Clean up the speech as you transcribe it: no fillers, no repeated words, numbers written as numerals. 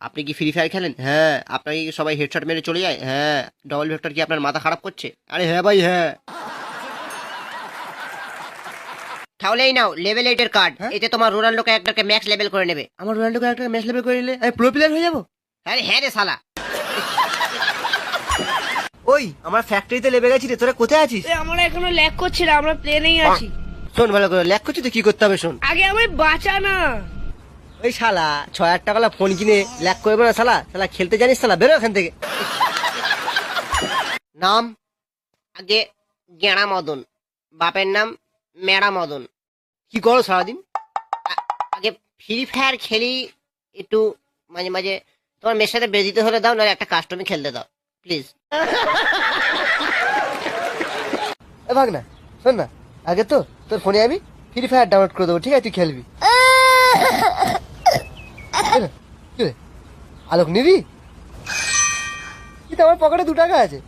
আপনি কি free fire খেলেন? হ্যাঁ। আপনাকে কি সবাই হেডশট মেরে চলে যায়? হ্যাঁ। ডবল ভেক্টর কি আপনার মাথা খারাপ করছে? আরে হ্যাঁ ভাই হ্যাঁ। তাহলে এই নাও লেভেল 8 এর কার্ড। এতে তোমার রোনাল্ডো ক্যারেক্টারকে ম্যাক্স লেভেল করে নেবে। আমার রোনাল্ডো ক্যারেক্টার ম্যাক্স লেভেল করে নিলে আমি প্রো প্লেয়ার হয়ে যাবো? আরে হ্যাঁ রে শালা। ওই আমার ফ্যাক্টরিতে লেবে গেছি রে, তোরা কোথায় আছিস? আমরা এখনো ল্যাগ করছি না, আমরা প্লেনেই আছি। শোন ভালো করে, ল্যাগ করছি তো কি করতে হবে শোন। আগে আমায় বাঁচা না। ওই শালা 6,000 টাকা ফোন কিনে ল্যাগ করবে না শালা? শালা খেলতে জানিস শালা, বেরো এখান থেকে। নাম আগে গেঁড়া মদন, বাপের নাম মেড়া মদন। কি করো সারাদিন? আগে ফ্রি ফায়ার খেলি একটু মাঝে মাঝে। তোমার মেয়ের সাথে বেজিতে হলে দাও, না একটা কাস্টমে খেলতে দাও প্লিজ। ভাগ না, শোন না, আগে তো তোর ফোনে আমি ফ্রি ফায়ার ডাউনলোড করে দেবো, ঠিক আছে? তুই খেলবি। আলোক নিবি? কিন্তু আমার পকেটে 2 টাকা আছে।